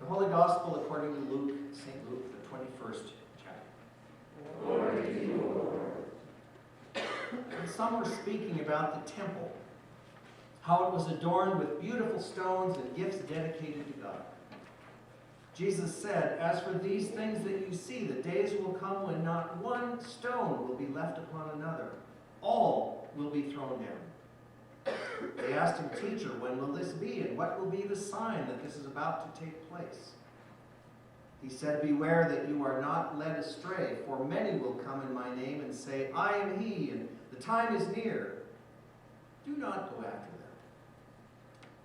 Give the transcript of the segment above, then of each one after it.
Holy Gospel according to Luke, St. Luke, the 21st chapter. Glory to you, Lord. And some were speaking about the temple, how it was adorned with beautiful stones and gifts dedicated to God. Jesus said, "As for these things that you see, the days will come when not one stone will be left upon another. All will be thrown down." They asked him, "Teacher, when will this be, and what will be the sign that this is about to take place?" He said, "Beware that you are not led astray, for many will come in my name and say, 'I am he,' and 'the time is near.' Do not go after them.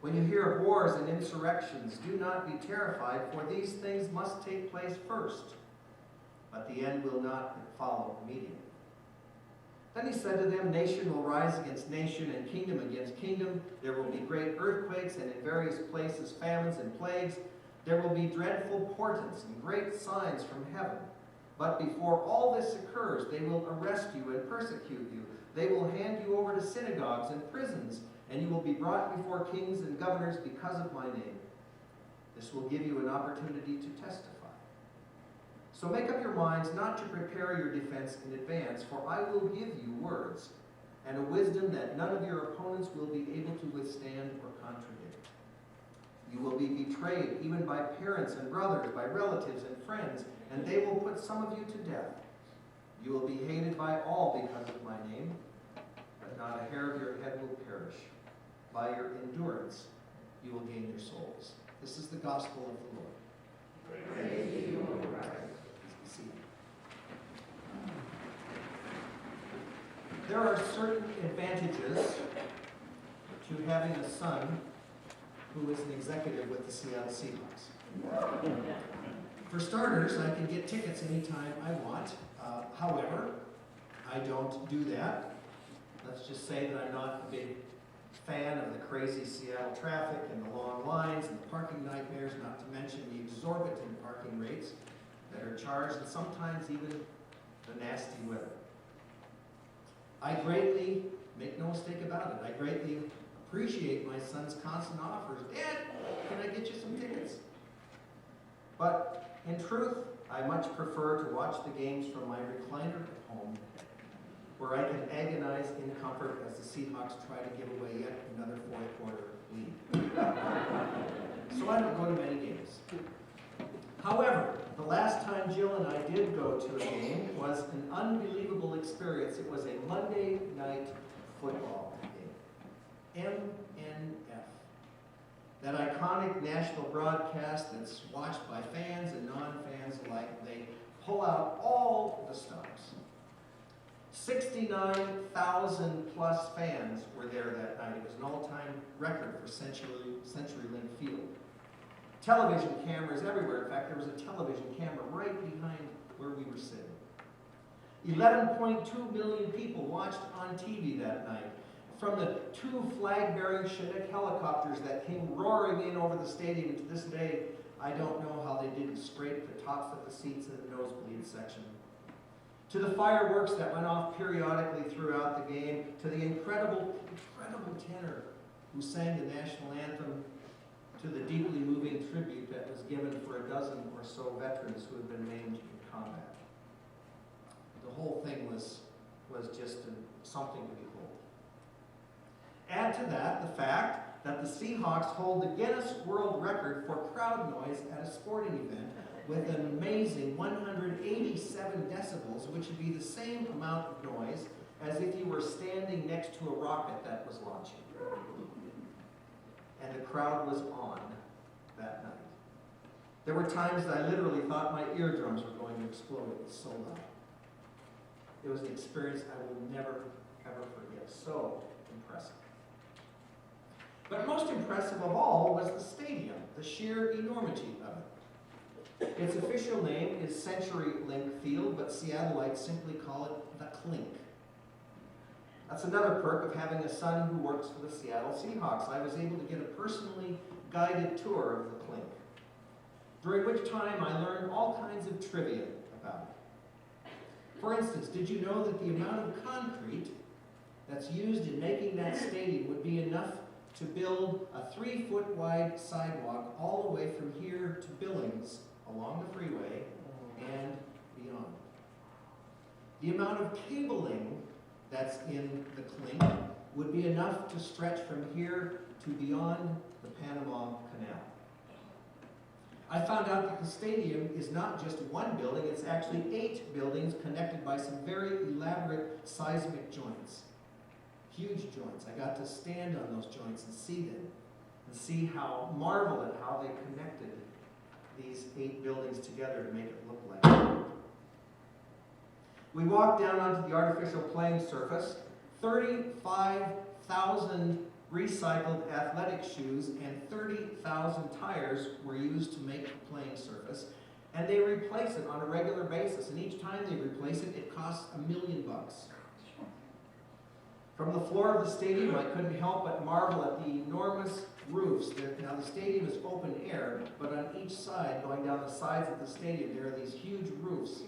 When you hear of wars and insurrections, do not be terrified, for these things must take place first, but the end will not follow immediately." Then he said to them, "Nation will rise against nation, and kingdom against kingdom. There will be great earthquakes, and in various places famines and plagues. There will be dreadful portents and great signs from heaven. But before all this occurs, they will arrest you and persecute you. They will hand you over to synagogues and prisons, and you will be brought before kings and governors because of my name. This will give you an opportunity to testify. So make up your minds not to prepare your defense in advance, for I will give you words and a wisdom that none of your opponents will be able to withstand or contradict. You will be betrayed even by parents and brothers, by relatives and friends, and they will put some of you to death. You will be hated by all because of my name, but not a hair of your head will perish. By your endurance, you will gain your souls." This is the gospel of the Lord. Praise to you, Lord Christ. Please be seated. There are certain advantages to having a son who is an executive with the Seattle Seahawks. For starters, I can get tickets anytime I want. However, I don't do that. Let's just say that I'm not a big fan of the crazy Seattle traffic and the long lines and the parking nightmares, not to mention the exorbitant parking rates that are charged, and sometimes even the nasty weather. I greatly, make no mistake about it, I greatly appreciate my son's constant offers. "Dad, can I get you some tickets?" But in truth, I much prefer to watch the games from my recliner at home, where I can agonize in comfort as the Seahawks try to give away yet another fourth quarter lead. So I don't go to many games. However, the last time Jill and I did go to a game was an unbelievable experience. It was a Monday night football game. MNF. That iconic national broadcast that's watched by fans and non-fans alike. They pull out all the stops. 69,000 plus fans were there that night. It was an all-time record for CenturyLink Field. Television cameras everywhere. In fact, there was a television camera right behind where we were sitting. 11.2 million people watched on TV that night. From the 2 flag-bearing Chinook helicopters that came roaring in over the stadium, to this day, I don't know how they didn't scrape the tops of the seats in the nosebleed section. To the fireworks that went off periodically throughout the game, to the incredible tenor who sang the national anthem, to the deeply moving tribute that was given for a dozen or so veterans who had been maimed in combat. The whole thing was just something to behold. Add to that the fact that the Seahawks hold the Guinness World Record for crowd noise at a sporting event with an amazing 187 decibels, which would be the same amount of noise as if you were standing next to a rocket that was launching. And the crowd was on that night. There were times that I literally thought my eardrums were going to explode. It was so loud. It was an experience I will never, ever forget. So impressive. But most impressive of all was the stadium, the sheer enormity of it. Its official name is CenturyLink Field, but Seattleites simply call it the Clink. That's another perk of having a son who works for the Seattle Seahawks. I was able to get a personally guided tour of the Clink, during which time I learned all kinds of trivia about it. For instance, did you know that the amount of concrete that's used in making that stadium would be enough to build a 3-foot wide sidewalk all the way from here to Billings along the freeway and beyond. The amount of cabling that's in the Clink would be enough to stretch from here to beyond the Panama Canal. I found out that the stadium is not just one building, it's actually 8 buildings connected by some very elaborate seismic joints. Huge joints. I got to stand on those joints and see them, and see how, marvel at how they connected these 8 buildings together to make it look like that. We walked down onto the artificial playing surface. 35,000 recycled athletic shoes and 30,000 tires were used to make the playing surface, and they replace it on a regular basis, and each time they replace it, it costs $1 million. From the floor of the stadium, I couldn't help but marvel at the enormous roofs. Now the stadium is open air, but on each side, going down the sides of the stadium, there are these huge roofs.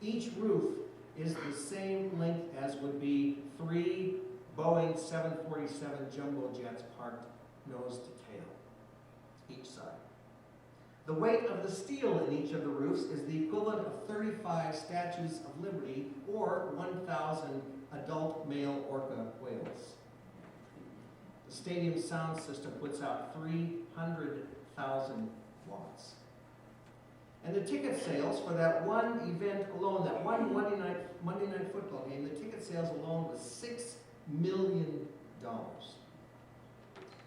Each roof is the same length as would be 3 Boeing 747 jumbo jets parked nose to tail, each side. The weight of the steel in each of the roofs is the equivalent of 35 statues of Liberty or 1,000 adult male orca whales. The stadium sound system puts out 300,000 watts. And the ticket sales for that one event alone, that one Monday night football game, the ticket sales alone was $6 million.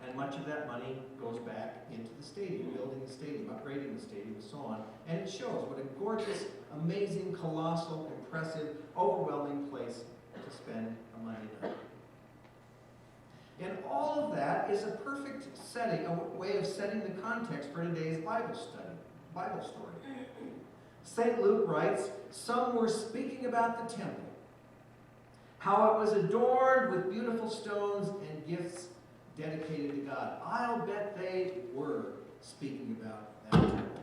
And much of that money goes back into the stadium, building the stadium, upgrading the stadium, and so on. And it shows what a gorgeous, amazing, colossal, impressive, overwhelming place to spend a Monday night. And all of that is a perfect setting, a way of setting the context for today's Bible story. St. Luke writes, some were speaking about the temple, how it was adorned with beautiful stones and gifts dedicated to God. I'll bet they were speaking about that temple.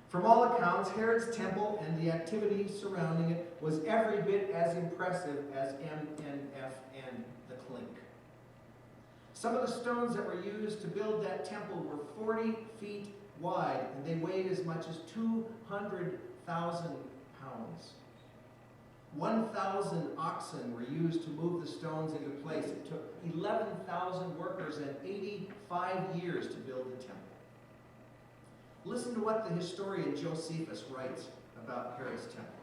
From all accounts, Herod's temple and the activity surrounding it was every bit as impressive as MNF and the Clink. Some of the stones that were used to build that temple were 40 feet wide, and they weighed as much as 200,000 pounds. 1,000 oxen were used to move the stones into place. It took 11,000 workers and 85 years to build the temple. Listen to what the historian Josephus writes about Herod's temple.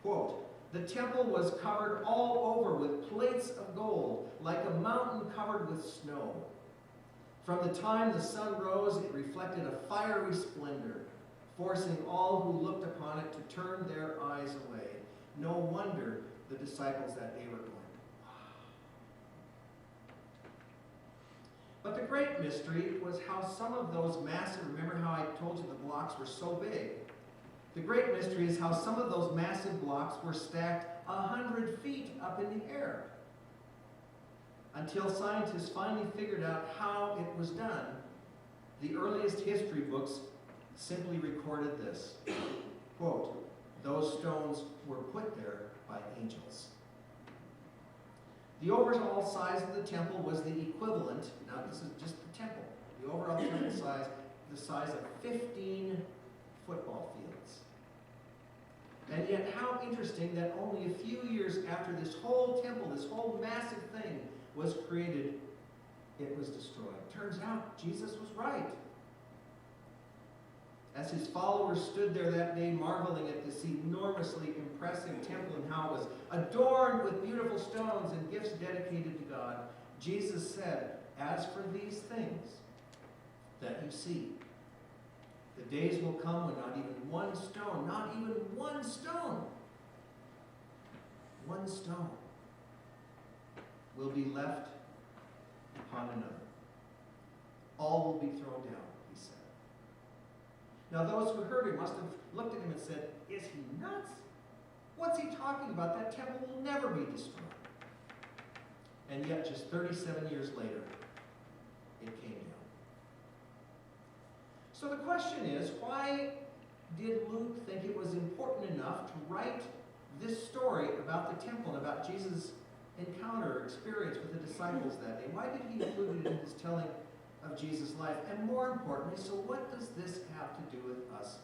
Quote, the temple was covered all over with plates of gold, like a mountain covered with snow. From the time the sun rose, it reflected a fiery splendor, forcing all who looked upon it to turn their eyes away. No wonder the disciples that day were going, wow. But the great mystery was how some of those massive, remember how I told you the blocks were so big? The great mystery is how some of those massive blocks were stacked 100 feet up in the air. Until scientists finally figured out how it was done, the earliest history books simply recorded this. Quote, those stones were put there by angels. The overall size of the temple was the equivalent, now this is just the temple, the overall temple size, the size of 15 football fields. And yet how interesting that only a few years after this whole temple, this whole massive thing was created, it was destroyed. Turns out Jesus was right. As his followers stood there that day marveling at this enormously impressive temple and how it was adorned with beautiful stones and gifts dedicated to God, Jesus said, as for these things that you see, the days will come when not even one stone will be left upon another. All will be thrown down, he said. Now those who heard him must have looked at him and said, is he nuts? What's he talking about? That temple will never be destroyed. And yet, just 37 years later, it came down. So the question is, why did Luke think it was important enough to write this story about the temple and about Jesus' encounter, experience with the disciples that day? Why did he include it in his telling of Jesus' life? And more importantly, so what does this have to do with us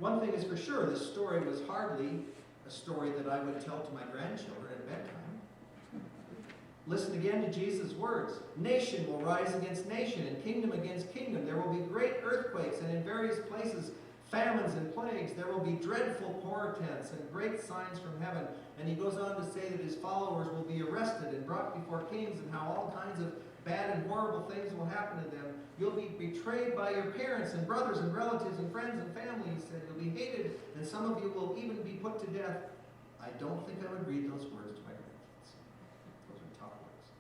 One thing is for sure, this story was hardly a story that I would tell to my grandchildren at bedtime. Listen again to Jesus' words. Nation will rise against nation, and kingdom against kingdom. There will be great earthquakes, and in various places famines and plagues. There will be dreadful portents and great signs from heaven. And he goes on to say that his followers will be arrested and brought before kings, and how all kinds of bad and horrible things will happen to them. You'll be betrayed by your parents and brothers and relatives and friends and family, he said. You'll be hated, and some of you will even be put to death. I don't think I would read those words to my grandkids. Those are tough words.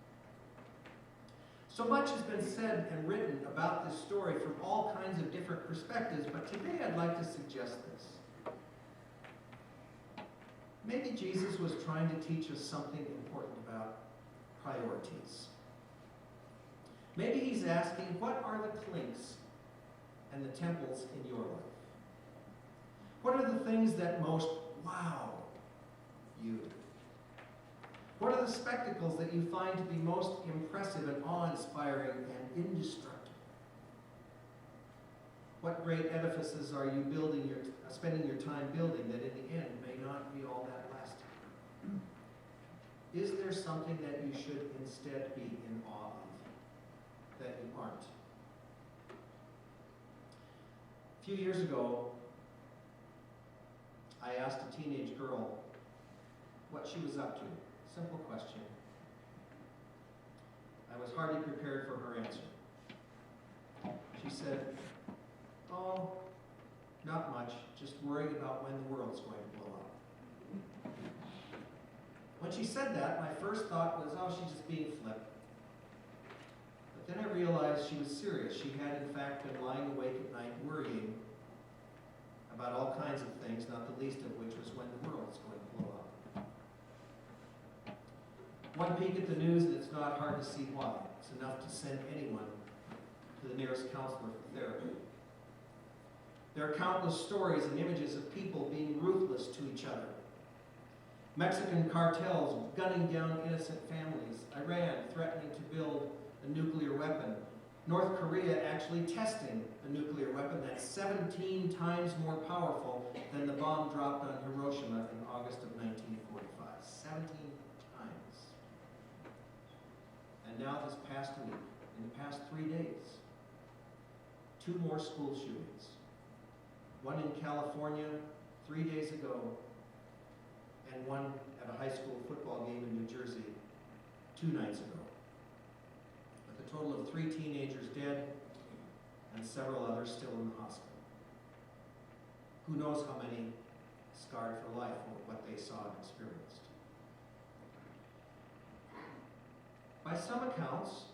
So much has been said and written about this story from all kinds of different perspectives, but today I'd like to suggest this. Maybe Jesus was trying to teach us something important about priorities. Maybe he's asking, what are the clinks and the temples in your life? What are the things that most wow you? What are the spectacles that you find to be most impressive and awe-inspiring and indestructible? What great edifices are you spending your time building that in the end may not be all that lasting? Is there something that you should instead be in awe of that you aren't? A few years ago, I asked a teenage girl what she was up to. Simple question. I was hardly prepared for her answer. She said, "Oh, not much, just worried about when the world's going to blow up." When she said that, my first thought was, oh, she's just being flip. But then I realized she was serious. She had, in fact, been lying awake at night worrying about all kinds of things, not the least of which was when the world's going to blow up. One peek at the news, and it's not hard to see why. It's enough to send anyone to the nearest counselor for therapy. There are countless stories and images of people being ruthless to each other. Mexican cartels gunning down innocent families. Iran threatening to build a nuclear weapon. North Korea actually testing a nuclear weapon that's 17 times more powerful than the bomb dropped on Hiroshima in August of 1945. 17 times. And now this past week, in the past 3 days, 2 more school shootings. One in California 3 days ago, and one at a high school football game in New Jersey 2 nights ago. With a total of 3 teenagers dead and several others still in the hospital. Who knows how many scarred for life over what they saw and experienced. By some accounts,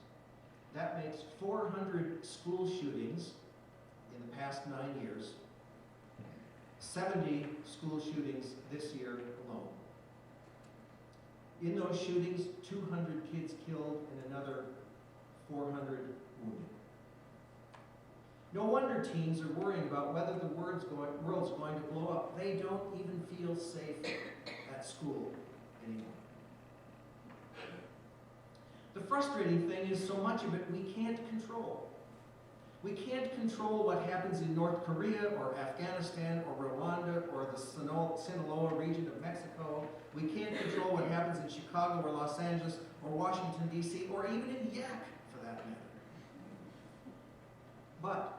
that makes 400 school shootings in the past 9 years, 70 school shootings this year alone. In those shootings, 200 kids killed and another 400 wounded. No wonder teens are worrying about whether the world's going to blow up. They don't even feel safe at school anymore. The frustrating thing is so much of it we can't control. We can't control what happens in North Korea or Afghanistan or Rwanda or the Sinaloa region of Mexico. We can't control what happens in Chicago or Los Angeles or Washington, D.C., or even in Yak, for that matter. But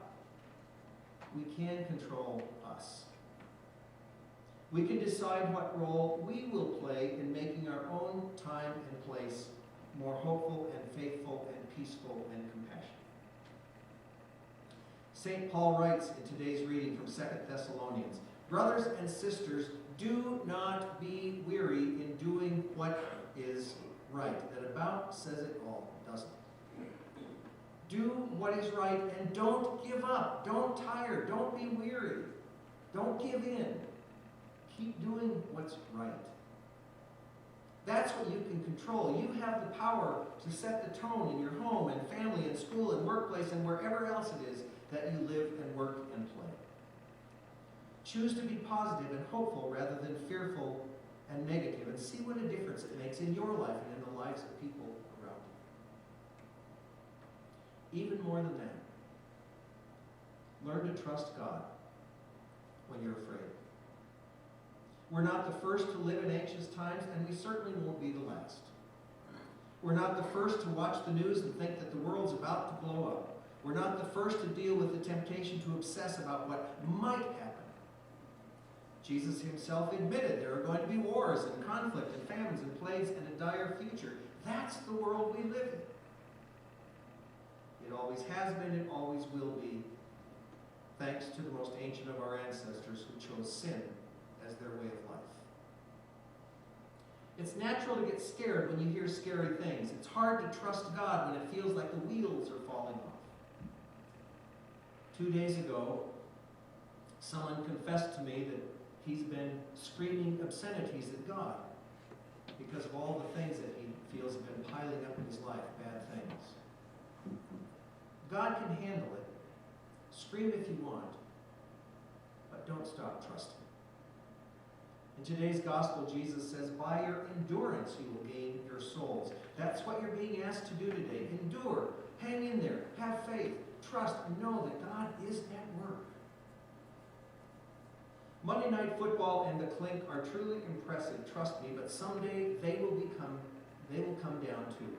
we can control us. We can decide what role we will play in making our own time and place more hopeful and faithful and peaceful and compassionate. St. Paul writes in today's reading from 2 Thessalonians, "Brothers and sisters, do not be weary in doing what is right." That about says it all, doesn't it? Do what is right and don't give up. Don't tire. Don't be weary. Don't give in. Keep doing what's right. That's what you can control. You have the power to set the tone in your home and family and school and workplace and wherever else it is that you live and work and play. Choose to be positive and hopeful rather than fearful and negative, and see what a difference it makes in your life and in the lives of people around you. Even more than that, learn to trust God when you're afraid. We're not the first to live in anxious times, and we certainly won't be the last. We're not the first to watch the news and think that the world's about to blow up. We're not the first to deal with the temptation to obsess about what might happen. Jesus himself admitted there are going to be wars and conflict and famines and plagues and a dire future. That's the world we live in. It always has been, it always will be, thanks to the most ancient of our ancestors who chose sin as their way of life. It's natural to get scared when you hear scary things. It's hard to trust God when it feels like the wheels are falling off. 2 days ago, someone confessed to me that he's been screaming obscenities at God because of all the things that he feels have been piling up in his life, bad things. God can handle it. Scream if you want, but don't stop trusting. In today's gospel, Jesus says, by your endurance you will gain your souls. That's what you're being asked to do today. Endure, hang in there, have faith, trust, and know that God is at work. Monday Night Football and the Clink are truly impressive, trust me, but someday they will come down too.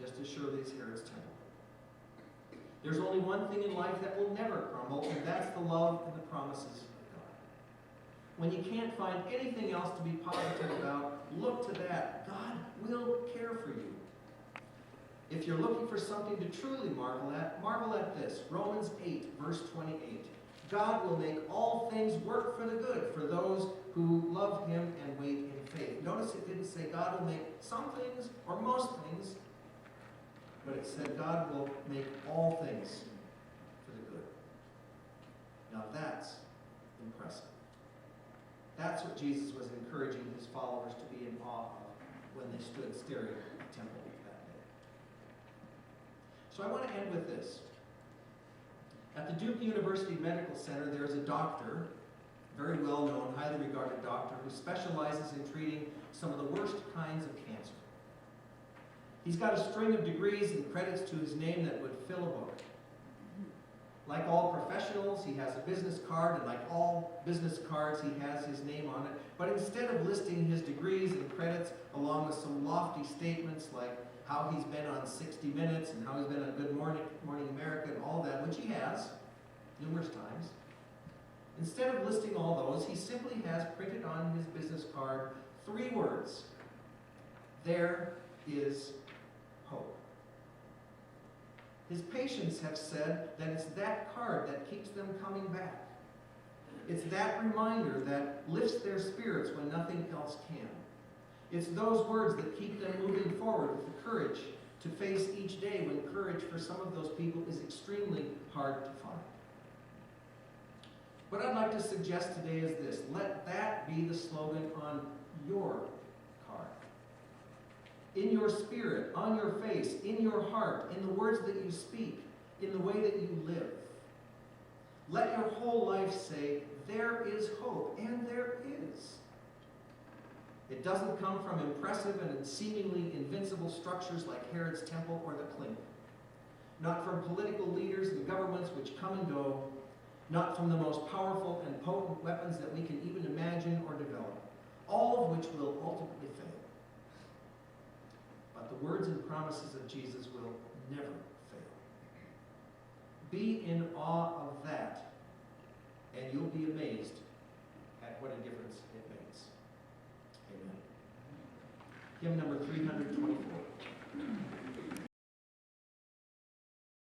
Just as surely as Herod's temple. There's only one thing in life that will never crumble, and that's the love and the promises of God. When you can't find anything else to be positive about, look to that. God will care for you. If you're looking for something to truly marvel at this. Romans 8, verse 28. God will make all things work for the good for those who love him and wait in faith. Notice it didn't say God will make some things or most things, but it said God will make all things for the good. Now that's impressive. That's what Jesus was encouraging his followers to be in awe of when they stood staring at the temple that day. So I want to end with this. At the Duke University Medical Center, there's a doctor, very well-known, highly regarded doctor, who specializes in treating some of the worst kinds of cancer. He's got a string of degrees and credits to his name that would fill a book. Like all professionals, he has a business card, and like all business cards, he has his name on it. But instead of listing his degrees and credits along with some lofty statements like how he's been on 60 Minutes and how he's been on Good Morning America and all that, which he has numerous times, instead of listing all those, he simply has printed on his business card 3 words: there is hope. His patients have said that it's that card that keeps them coming back. It's that reminder that lifts their spirits when nothing else can. It's those words that keep them moving forward with the courage to face each day when courage for some of those people is extremely hard to find. What I'd like to suggest today is this: let that be the slogan on your card. In your spirit, on your face, in your heart, in the words that you speak, in the way that you live. Let your whole life say, there is hope, and there is. It doesn't come from impressive and seemingly invincible structures like Herod's temple or the Clink. Not from political leaders and governments which come and go. Not from the most powerful and potent weapons that we can even imagine or develop. All of which will ultimately fail. But the words and promises of Jesus will never fail. Be in awe of that, and you'll be amazed at what a difference it makes. Amen. Hymn number 300.